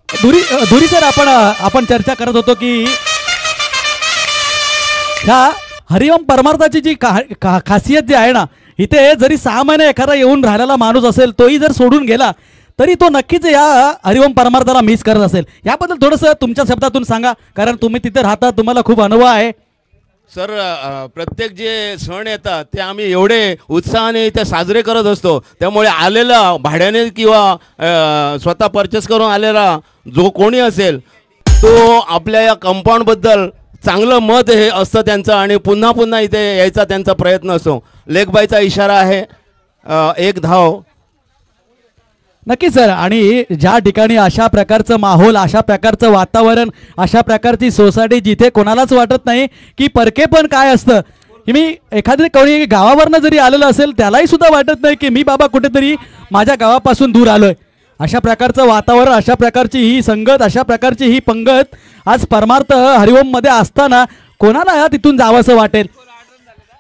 धुरी सर आपण चर्चा करत होतो की ह्या हरिओम परमार्थाची जी खासियत जी आहे ना इथे जरी 6 महिने एखादा येऊन राहिलेला माणूस असेल तोही जर सोडून गेला तरी तो नक्कीच या हरिओम परमार्थाला मिस करत असेल. याबद्दल थोडंसं तुमच्या शब्दातून सांगा कारण तुम्ही तिथे राहता तुम्हाला खूप अनुभव आहे. सर प्रत्येक जे सण येतात ते आम्ही एवढे उत्साहाने इथे साजरे करत असतो त्यामुळे आलेला भाड्याने किंवा स्वतः परचेस करून आलेला जो कोणी असेल तो आपल्या या कंपाऊंडबद्दल चांगलं मत हे असतं त्यांचं आणि पुन्हा पुन्हा इथे यायचा त्यांचा प्रयत्न असतो. लेग बायचा इशारा आहे. 1 धाव. नक्की सर. आणि ज्या ठिकाणी अशा प्रकारचं माहोल अशा प्रकारचं वातावरण अशा प्रकारची सोसायटी जिथे कोणालाच वाटत नाही की परके पण काय असतं की मी एखाद्या कोणी गावावरनं जरी आलेलं असेल त्यालाही सुद्धा वाटत नाही की मी बाबा कुठेतरी माझ्या गावापासून दूर आलोय. अशा प्रकारचं वातावरण अशा प्रकारची ही संगत अशा प्रकारची ही पंगत आज परमार्थ हरिओम मध्ये असताना कोणाला तिथून जावंसं वाटेल.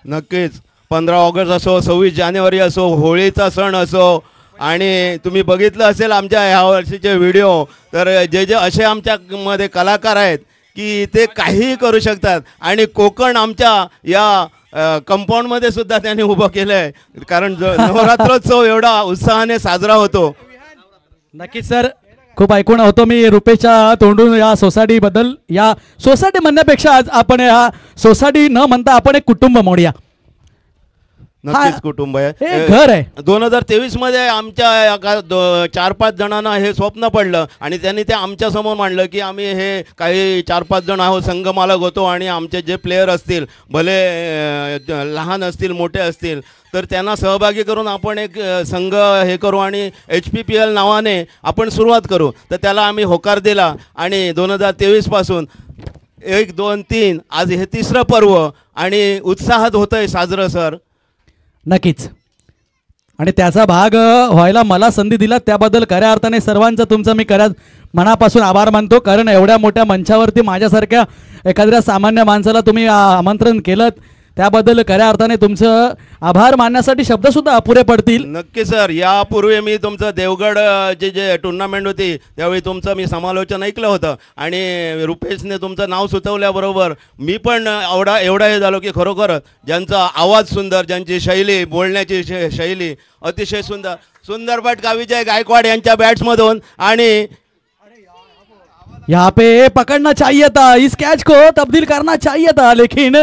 नक्कीच 15 ऑगस्ट असो 26 जानेवारी असो होळीचा सण असो आणि तुम्ही बघितलं असेल आमच्या ह्या वर्षीचे व्हिडिओ तर जे असे आमच्यामध्ये कलाकार आहेत की ते काहीही करू शकतात आणि कोकण आमच्या या कंपाऊंडमध्ये सुद्धा त्यांनी उभं केलं आहे कारण नवरात्रोत्सव एवढा उत्साहाने साजरा होतो. नक्कीच सर. खूप ऐकून होतो मी रुपेशच्या तोंडून या सोसायटीबद्दल. या सोसायटी म्हणण्यापेक्षा आज आपण या सोसायटी न म्हणता आपण एक कुटुंब म्हणूया. नक्कीच कुटुंब आहे. घर आहे. 2023 मध्ये आमच्या 4-5 जणांना हे स्वप्न पडलं आणि त्यांनी ते आमच्या समोर मांडलं की आम्ही हे काही 4-5 जण आहोत संघ मालक होतो आणि आमचे जे प्लेयर असतील भले लहान असतील मोठे असतील तर त्यांना सहभागी करून आपण एक संघ हे करू आणि HPPL नावाने आपण सुरुवात करू. तर त्याला आम्ही होकार दिला आणि 2023 पासून 1, 2, 3 आज हे 3रं पर्व आणि उत्साहात होतंय साजरं सर. नक्कीच. आणि त्याचा भाग व्हायला मला संधी दिला त्याबद्दल खऱ्या अर्थाने सर्वांचं तुमचं मी मनापासून आभार मानतो कारण एवढ्या मोठ्या मंचावरती माझ्यासारख्या एखाद्या सामान्य माणसाला तुम्ही आमंत्रण केलं त्याबद्दल खऱ्या अर्थाने तुमचं आभार मानण्यासाठी शब्दसुद्धा अपुरे पडतील. नक्की सर. यापूर्वी मी तुमचं देवगड जे टुर्नामेंट होती त्यावेळी तुमचं मी समालोचन ऐकलं होतं आणि रुपेशने तुमचं नाव सुचवल्याबरोबर मी पण एवढा हे झालो की खरोखर ज्यांचा आवाज सुंदर ज्यांची शैली बोलण्याची शैली अतिशय सुंदर फटका विजय गायकवाड यांच्या बॅट्समधून आणि यहाँ पे पकड़ना चाहिए था इस कैच को तब्दील करना चाहिए था लेकिन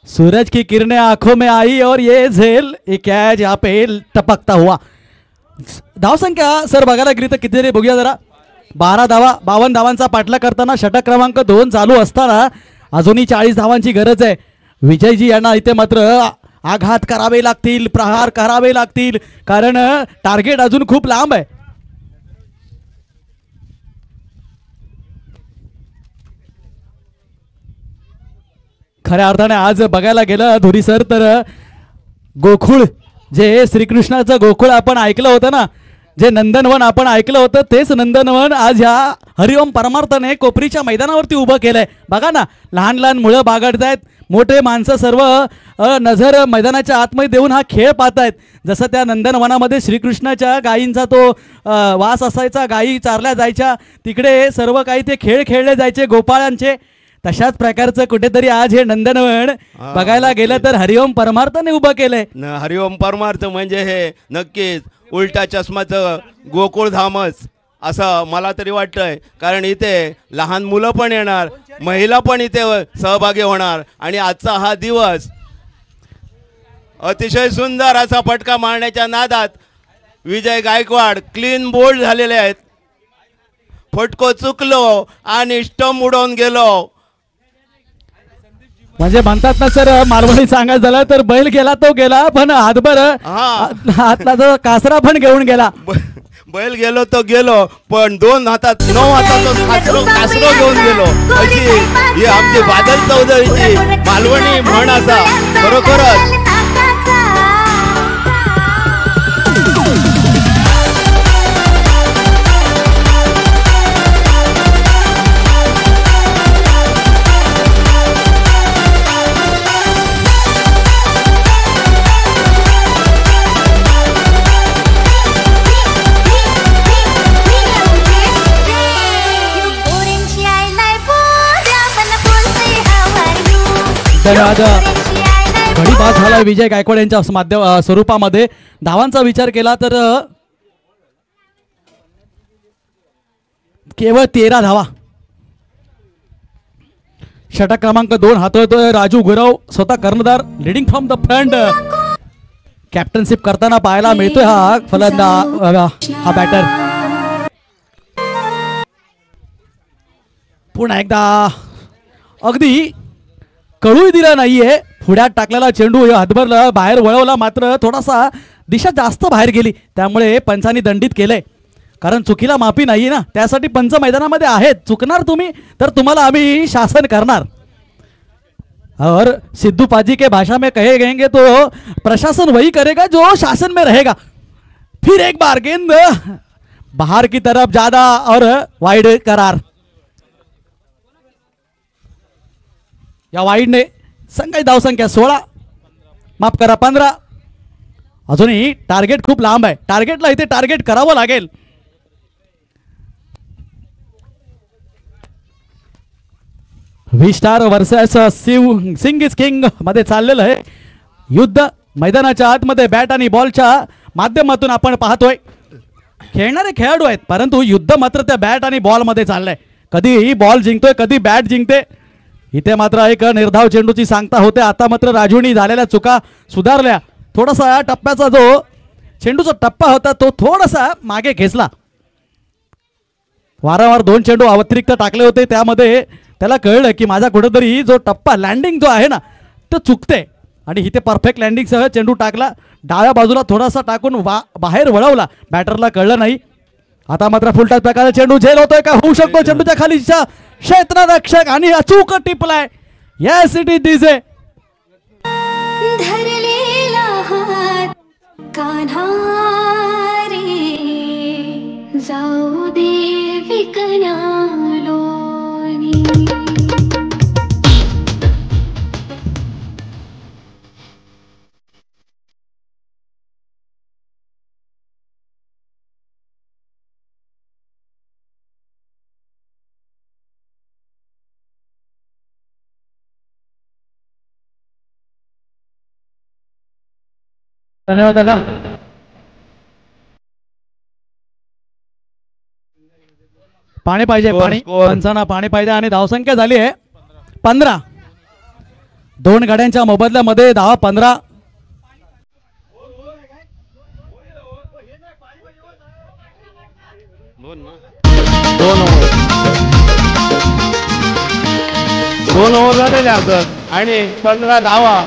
सूरज की किरणें आंखों में आई और ये झेल ये कैच यहाँ पे टपकता हुआ. धावसंख्या सर बघायला गेली तर किती तरी बघूया जरा. 12 धावा, 52 धावांचा पाठलाग करताना षटक क्रमांक 2 चालू असताना अजूनही 40 धावांची गरज आहे. विजयजी यांना इथे मात्र आघात करावे लागतील, प्रहार करावे लागतील, कारण टार्गेट अजून खूप लांब आहे. खऱ्या अर्थाने आज बघायला गेलं धुरी सर तर गोकुळ जे श्रीकृष्णाचं गोकुळ आपण ऐकलं होतं ना, जे नंदनवन आपण ऐकलं होतं तेच नंदनवन आज ह्या हरिओम परमार्थाने कोपरीच्या मैदानावरती उभं केलंय. बघा ना, लहान लहान मुलं बागडतायत, मोठे माणसं सर्व नजर मैदानाच्या आतमध्ये देऊन हा खेळ पाहतायत. जसं त्या नंदनवनामध्ये श्रीकृष्णाच्या गायींचा तो वास असायचा, गायी चारल्या जायच्या, तिकडे सर्व काही ते खेळ खेळले जायचे गोपाळांचे. तशाच प्रकारचं कुठेतरी आज हे नंदनवन बघायला गेलं तर हरिओम परमार्थाने उभं केलंय. हरिओम परमार्थ म्हणजे हे नक्कीच उलटा चष्माचं गोकुळधामच असं मला तरी वाटतंय. कारण इथे लहान मुलं पण येणार, महिला पण इथे सहभागी होणार आणि आजचा हा दिवस अतिशय सुंदर असा फटका मारण्याच्या नादात विजय गायकवाड क्लीन बोल्ड झालेले आहेत. फटको चुकलो आणि स्टंप उडवून गेलो. म्हणजे म्हणतात ना सर, मालवणी सांगायचं झालं तर बैल गेला तो गेला, पण हातभर हातला जो कासरा पण घेऊन गेला. बैल गेलो तो गेलो, पण 2 हातात 9 हातात कासरो घेऊन गेलो. अशी ही आमची बादल चौधरीची मालवणी म्हण असा. खरोखरच धन्यवाद. घडी बाद झाला विजय गायकवाड यांच्या माध्यम स्वरूपामध्ये. धावांचा विचार केला तर केवळ 13 धावा. षटक क्रमांक 2 हातळतोय राजू गुरव, स्वतः कर्णधार, leading from the front. Captainship करताना पाहायला मिळतोय हा फलंदाज, हा बॅटर. पुन्हा एकदा अगदी कळूही दिला नाहीये, पुढ्यात टाकलेला चेंडू हातभरला बाहेर वळवला, मात्र थोडासा दिशा जास्त बाहेर गेली, त्यामुळे पंचांनी दंडित केलंय. कारण चुकीला माफी नाही ना, त्यासाठी पंच मैदानामध्ये आहेत. चुकणार तुम्ही तर तुम्हाला आम्ही शासन करणार. और सिद्धू पाजी के भाषा में कहे गएंगे तो प्रशासन वही करेगा जो शासन में रहेगा. फिर एक बार गेंद बाहर की तरफ ज्यादा और वाइड करार. या वाईडने संघाची धावसंख्या 16, माफ करा 15. अजूनही टार्गेट खूप लांब आहे. टार्गेटला इथे टार्गेट करावं लागेल. V star versus Singh is King मध्ये चाललेलं आहे युद्ध. मैदानाच्या आतमध्ये बॅट आणि बॉलच्या माध्यमातून आपण पाहतोय. खेळणारे खेळाडू आहेत, परंतु युद्ध मात्र त्या बॅट आणि बॉल मध्ये चाललंय. कधी बॉल जिंकतोय, कधी बॅट जिंकते. इथे मात्र एक निर्धाव चेंडूची सांगता होते. आता मात्र राजूनी झालेल्या चुका सुधारल्या. थोडासा टप्प्याचा जो चेंडूचा टप्पा होता तो थोडासा मागे खेचला. वारंवार 2 चेंडू अतिरिक्त टाकले होते, त्यामध्ये त्याला कळलं की माझा कुठेतरी जो टप्पा लँडिंग जो आहे ना तो चुकते, आणि इथे परफेक्ट लँडिंगसह चेंडू टाकला. डाव्या बाजूला थोडासा टाकून बाहेर वळवला. बॅटरला कळलं नाही. आता मात्र फुलटाच प्रकारे चेंडू झेल होतोय का, होऊ शकतो. चेंडूच्या खालीच्या क्षेत्ररक्षक आणि अचूक टिपलाय. Yes it is DJ. धरलेला हात कान्हा रे, जाऊ दे विकण्यालोनी. धन्यवाद दादा. पाणी पाहिजे, पाणी पंचांना पाणी पाहिजे. आणि धावसंख्या झाली आहे 15. 2 गाड्यांच्या मोबदल्यामध्ये धावा 15. दोन ओव्हर झालेले असत आणि 15 धावा.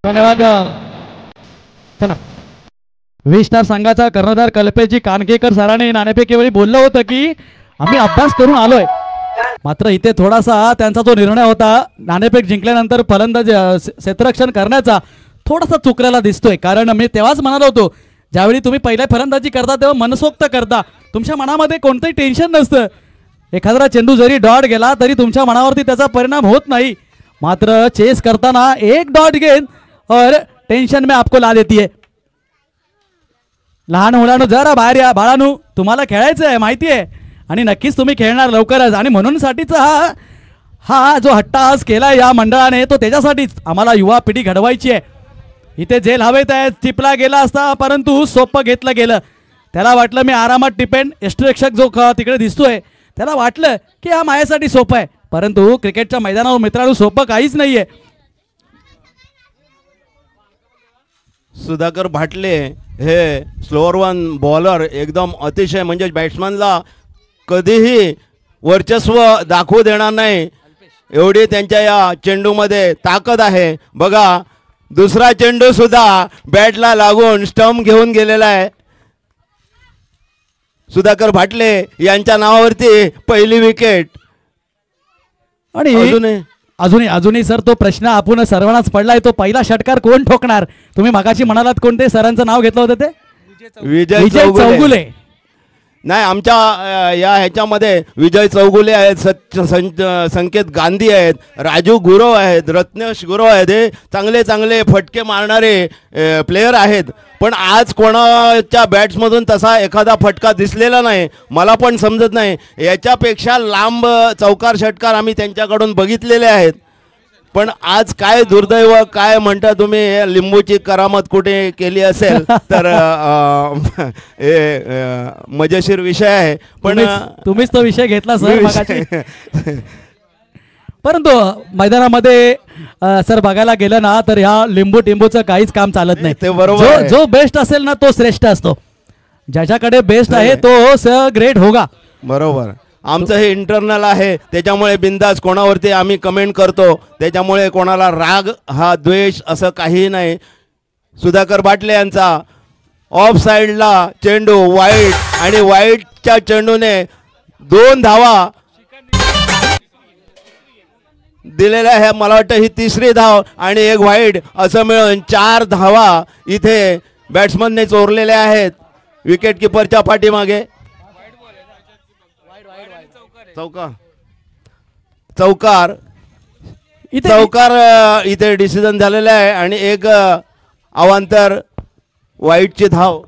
धन्यवाद. चला वी स्टार संघाचा कर्णधार कल्पेशजी कानकेकर सरांनी नाणेफेकीवेळी बोललं होतं की आम्ही अभ्यास करून आलोय. मात्र इथे थोडासा त्यांचा जो निर्णय होता नाणेफेक जिंकल्यानंतर फलंदाजी क्षेत्ररक्षण करण्याचा थोडासा चुकलेला दिसतोय. कारण मी तेव्हाच म्हणत होतो ज्यावेळी तुम्ही पहिल्या फलंदाजी करता तेव्हा मनसोक्त करता, तुमच्या मनामध्ये कोणतंही टेन्शन नसतं. एखादा चेंडू जरी डॉट गेला तरी तुमच्या मनावरती त्याचा परिणाम होत नाही. मात्र चेस करताना एक डॉट गेन और टेंशन में आपको ला देती है. लहान मुलांनो जरा बाहेर या, बाळांनो तुम्हाला खेळायचं आहे माहिती आहे आणि नक्कीच तुम्ही खेळणार लवकरच. आणि म्हणून साठीचा हा जो हट्टास केला या मंडळाने तो त्याच्यासाठीच आम्हाला युवा पिढी घडवायची आहे. इथे जेल हवेत आहे, टिपला गेला असता परंतु सोपं घेतलं गेलं. त्याला वाटलं मी आरामात टिपेन. यष्टिरक्षक जो तिकडे दिसतोय त्याला वाटलं की हा माझ्यासाठी सोपं आहे, परंतु क्रिकेटच्या मैदानावर मित्रांनो सोपं काहीच नाहीये. सुधाकर भाटले हे स्लोअर वन बॉलर एकदम अतिशय म्हणजे बॅट्समनला कधीही वर्चस्व दाखवू देणार नाही एवढी त्यांच्या या चेंडूमध्ये ताकद आहे. बघा दुसरा चेंडू सुद्धा बॅटला लागून स्टंप घेऊन गेलेला आहे. सुधाकर भाटले यांच्या नावावरती पहिली विकेट. आणि अजूनही सर तो प्रश्न आपण सर्वांनाच पडलाय, तो पहिला षटकार कोण ठोकणार? तुम्ही मगाशी म्हणालात कोणते सरांचं नाव घेतलं होतं ते विजय चौगुले. नाही आमच्या या ह्याच्यामध्ये विजय चौगुले आहेत, संकेत गांधी आहेत, राजू गुरव आहेत, रत्नेश गुरव आहेत. हे चांगले चांगले फटके मारणारे प्लेयर आहेत. पण आज कोणाच्या बॅट्समधून तसा एखादा फटका दिसलेला नाही. मला पण समजत नाही. याच्यापेक्षा लांब चौकार षटकार आम्ही त्यांच्याकडून बघितलेले आहेत. पण आज काय दुर्दैव, काय म्हणता तुम्ही, लिंबूची करामत कुठे केली असेल तर मजेशीर विषय आहे. पण तुम्हीच तो विषय घेतला सर मगाशी. परंतु मैदानामध्ये सर बघायला गेलं ना तर ह्या लिंबू टिंबूचं काहीच काम चालत नाही. ते बरोबर. जो बेस्ट असेल ना तो श्रेष्ठ असतो. ज्याच्याकडे बेस्ट आहे तो ग्रेट होगा. बरोबर. आमचं हे इंटरनल आहे त्याच्यामुळे बिंदास कोणावरती आम्ही कमेंट करतो. त्याच्यामुळे कोणाला राग हा द्वेष असं काही नाही. सुधाकर भाटले यांचा ऑफ साईडला चेंडू वाईट आणि वाईटच्या चेंडूने 2 धावा दिलेल्या आहे. मला वाटतं ही 3री धाव आणि 1 वाईट असं मिळून 4 धावा इथे बॅट्समनने चोरलेल्या आहेत विकेट किपरच्या पाठीमागे. चौकार इथे डिसिजन झालेला आहे आणि 1 अवांतर वाईटची धाव.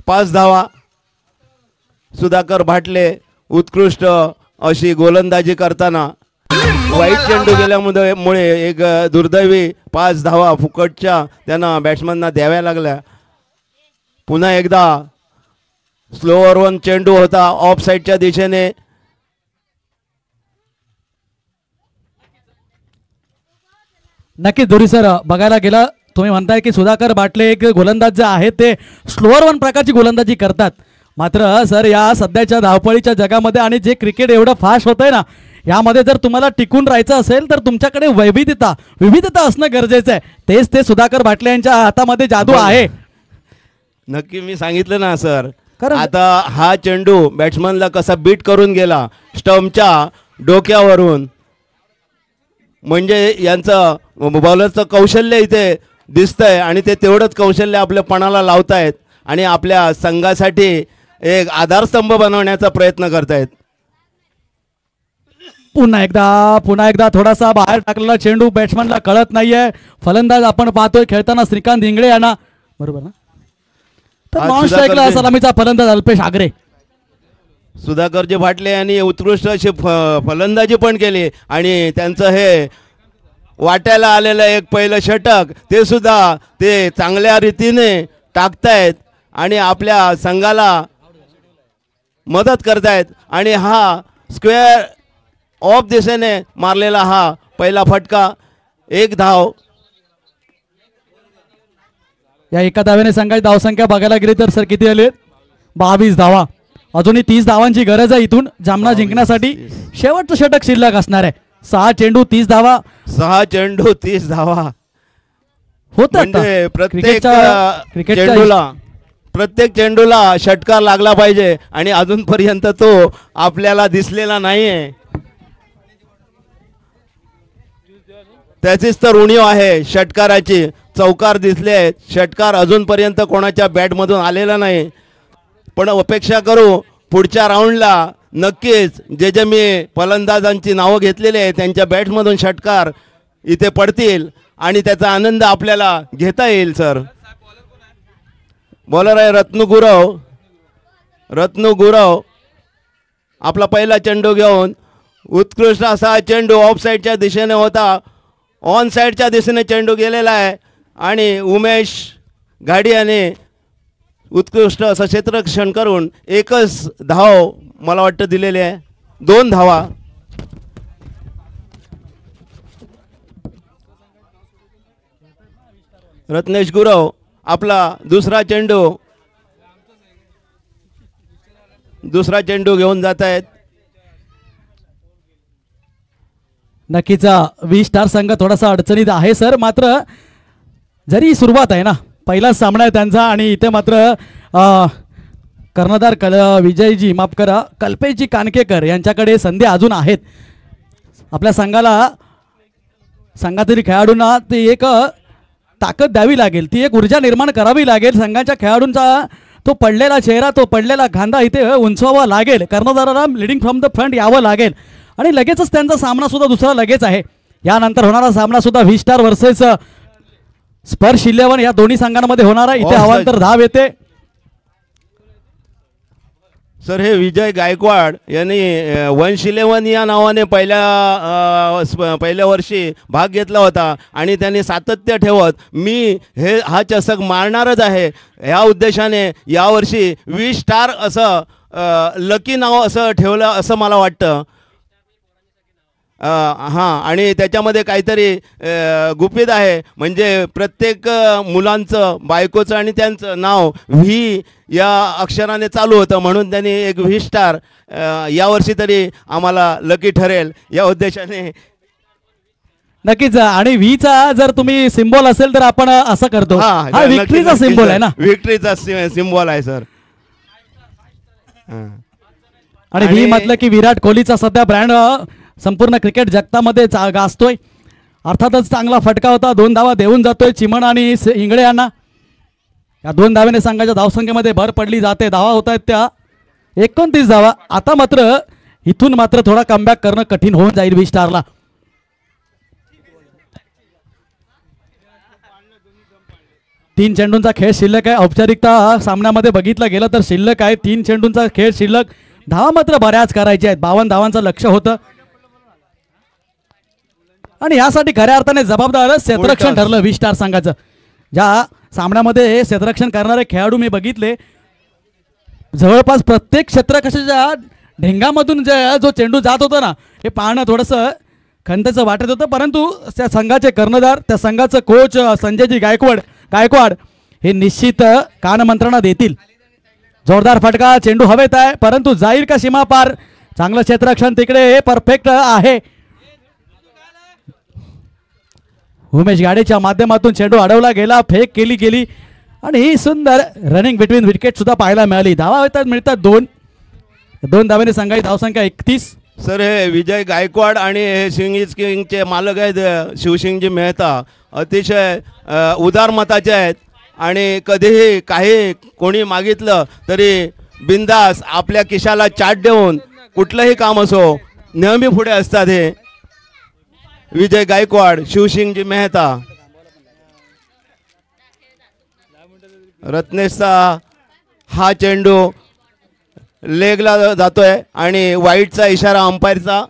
5 धावा. सुधाकर भाटले उत्कृष्ट अशी गोलंदाजी करताना वाईट चेंडू गेल्यामुळे एक दुर्दैवी 5 धावा फुकटच्या त्यांना बॅट्समनना द्याव्या लागल्या. पुन्हा एकदा स्लोअर वन चेंडू होता ऑफ साईडच्या दिशेने. नक्कीच दोरी सर बघायला गेलं तुम्ही म्हणताय की सुधाकर भाटले एक गोलंदाज जे आहेत ते स्लोअर वन प्रकारची गोलंदाजी करतात. मात्र सर या सध्याच्या धावपळीच्या जगामध्ये आणि जे क्रिकेट एवढं फास्ट होतंय ना यामध्ये जर तुम्हाला टिकून राहायचं असेल तर तुमच्याकडे विविधता असणं गरजेचं आहे. तेच ते सुधाकर भाटले यांच्या हातामध्ये जादू आहे. नक्की मी सांगितलं ना सर. आता हा चेंडू बॅट्समनला कसा बीट करून गेला स्टंपच्या डोक्यावरून, म्हणजे यांचं बॉलरचं कौशल्य इथे दिसतंय आणि ते तेवढंच कौशल्य आपल्या पणाला लावतायत आणि आपल्या संघासाठी एक आधारस्तंभ बनवण्याचा प्रयत्न करतायत. पुन्हा एकदा थोडासा बाहेर टाकलेला चेंडू बॅट्समॅनला कळत नाहीये. फलंदाज आपण पाहतोय खेळताना श्रीकांत इंगळे यांना, बरोबर ना, तर आज नॉन स्ट्राईकला सुधाकर सलामीचा फलंदाज अल्पेश आगरे. सुधाकरजी भाटले यांनी उत्कृष्ट अशी फलंदाजी पण केली आणि त्यांचं हे वाट्याला आलेलं एक पहिलं षटक ते सुद्धा ते चांगल्या रीतीने टाकतायत आणि आपल्या संघाला मदत करतायत. आणि हा स्क्वेअर ऑफ दिशेने मारलेला हा पहिला फटका, एक धाव. या एका धावेने संघाची धावसंख्या बघायला गेली तर सर किती आले? 22 धावा. अजूनही 30 धावांची गरज आहे इथून जामना जिंकण्यासाठी. शेवटचं षटक शिल्लक असणार आहे. 6 चेंडू 30 धावा. 6 चेंडू 30 धावा होत म्हणजे प्रत्येक चेंडूला षटकार लागला पाहिजे आणि अजूनपर्यंत तो आपल्याला दिसलेला नाहीये. त्याचीच तर उणीव आहे षटकाराची. चौकार दिसले आहेत, षटकार अजूनपर्यंत कोणाच्या बॅटमधून आलेला नाही. पण अपेक्षा करू पुढच्या राऊंडला नक्कीच जे मी फलंदाजांची नावं घेतलेली आहे त्यांच्या बॅटमधून षटकार इथे पडतील आणि त्याचा आनंद आपल्याला घेता येईल. सर बॉलर आहे रत्नू गुरव. आपला पहिला चेंडू घेऊन उत्कृष्ट असा चेंडू ऑफ साईडच्या दिशेने होता, ऑन साईडच्या दिशेने चेंडू गेलेला आहे आणि उमेश घाडियाने उत्कृष्ट असं क्षेत्ररक्षण करून एकच धाव मला वाटतं दिलेली आहे. 2 धावा. रत्नेश गुरव आपला दुसरा चेंडू घेऊन जात आहेत. नक्कीच 20 स्टार संघ थोडासा अडचणीत आहे सर. मात्र जरी सुरुवात आहे ना, पहिलाच सामना आहे त्यांचा आणि इथे मात्र कर्णधार विजयजी माफ करा कल्पेशजी कानकेकर यांच्याकडे संधी अजून आहेत. आपल्या संघातील खेळाडूंना ती एक ताकद द्यावी लागेल, ती एक ऊर्जा निर्माण करावी लागेल. संघाच्या खेळाडूंचा तो पडलेला चेहरा, तो पडलेला खांदा इथे उंचवावा लागेल. कर्णधाराला लिडिंग फ्रॉम द फ्रंट यावं लागेल आणि लगेचच त्यांचा सामना सुद्धा दुसरा लगेच आहे. यानंतर होणारा सामना सुद्धा 20 स्टार वर्सेस स्पर्श 11 या दोन्ही संघांमध्ये होणार आहे. इथे अवांतर धाव येते. सर हे विजय गायकवाड यांनी 111 या नावाने पहिल्या वर्षी भाग घेतला होता आणि त्यांनी सातत्य ठेवत मी हा चषक मारणारच आहे ह्या उद्देशाने यावर्षी 20 स्टार असं लकी नाव असं ठेवलं असं मला वाटतं. हां, आणि त्याच्यामध्ये काहीतरी गुपित आहे. म्हणजे प्रत्येक मुलांचं, बायकोचं आणि त्यांचं नाव व्ही या अक्षराने चालू होतं म्हणून त्यांनी एक 20 स्टार यावर्षी तरी आम्हाला लकी ठरेल या उद्देशाने. नक्कीच. आणि व्हीचा जर तुम्ही सिम्बॉल असेल तर आपण असं करतो, हा विक्ट्रीचा सिम्बॉल आहे ना, विक्ट्रीचा सिम्बॉल आहे सर. आणि व्ही म्हटलं की विराट कोहलीचा सध्या ब्रँड संपूर्ण क्रिकेट जगतामध्ये गाजतोय. अर्थातच चांगला फटका होता. 2 धावा देऊन जातोय चिमण आणि इंगळे यांना. या 2 धावेने संघाच्या धावसंख्येमध्ये भर पडली जाते. धावा होत आहेत त्या 29 धावा. आता मात्र इथून मात्र थोडा कमबॅक करणं कठीण होऊन जाईल 20 स्टारला. तीन चेंडूंचा खेळ शिल्लक आहे. औपचारिकता सामन्यामध्ये बघितलं गेलं तर शिल्लक आहे 3 चेंडूंचा खेळ शिल्लक. धावा मात्र बऱ्याच करायच्या आहेत. 52 धावांचं लक्ष्य होतं आणि यासाठी खऱ्या अर्थाने जबाबदार क्षेत्ररक्षण ठरलं 20 स्टार संघाचं. ज्या सामन्यामध्ये क्षेत्ररक्षण करणारे खेळाडू मी बघितले, जवळपास प्रत्येक क्षेत्ररक्षणाच्या ढेंगामधून जो चेंडू जात होता ना, हे पाहणं थोडंसं खंतेचं वाटत होतं. परंतु त्या संघाचे कर्णधार, त्या संघाचं कोच संजयजी गायकवाड हे निश्चित कानमंत्रणा देतील. जोरदार फटका, चेंडू हवेत आहे परंतु जाईल का सीमा पार? चांगलं क्षेत्ररक्षण तिकडे परफेक्ट आहे. उमेश गाडेच्या माध्यमातून चेंडू अडवला गेला, फेक केली गेली आणि ही सुंदर रनिंग बिटवीन विकेट सुद्धा पाहायला मिळाली. धावा मिळतात 2 धावेने संघाची धावसंख्या 31. सर हे विजय गायकवाड आणि हे सिंग किंगचे मालक आहेत शिवसिंगजी मेहता अतिशय उदार मताचे आहेत आणि कधीही काही कोणी मागितलं तरी बिंदास आपल्या खिशाला चाट देऊन कुठलंही काम असो नेहमी पुढे असतात. हे विजय गायकवाड शिवसिंगजी मेहता. रत्नेशचा हा चेंडू लेगला जातोय आणि वाईटचा इशारा अंपायरचा.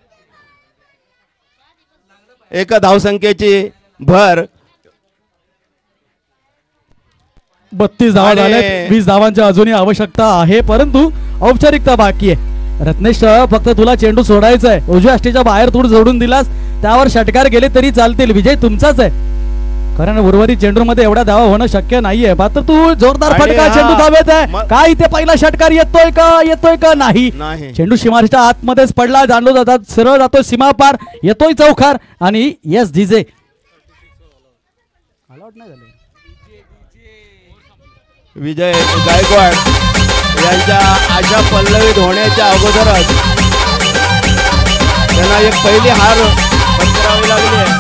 एका धावसंख्येची भर. 32 धावा आणि- झाल्यात. 20 धावांची अजूनही आवश्यकता आहे परंतु औपचारिकता बाकी आहे. रत्नेश फक्त तुला चेंडू सोडायचा आहे. उजव्या अष्टीच्या बाहेर तू जोडून दिलास त्यावर षटकार गेले तरी चालतील. विजय तुमचाच आहे कारण उर्वरित चेंडू मध्ये एवढा धावा होणं शक्य नाहीये. मात्र तू जोरदार आणि फटका हा- चेंडू धावेत आहे. काय इथे पहिला षटकार येतोय का नाही. चेंडू सीमारेषेच्या आतमध्येच पडला. जाणलो जातात सरळ जातो सीमा पार. येतोय चौकार आणि यस डीजे विजय गायकवाड यांच्या आशा पल्लवित होण्याच्या अगोदरच त्यांना एक पहिली हार पत्करावी लागली आहे.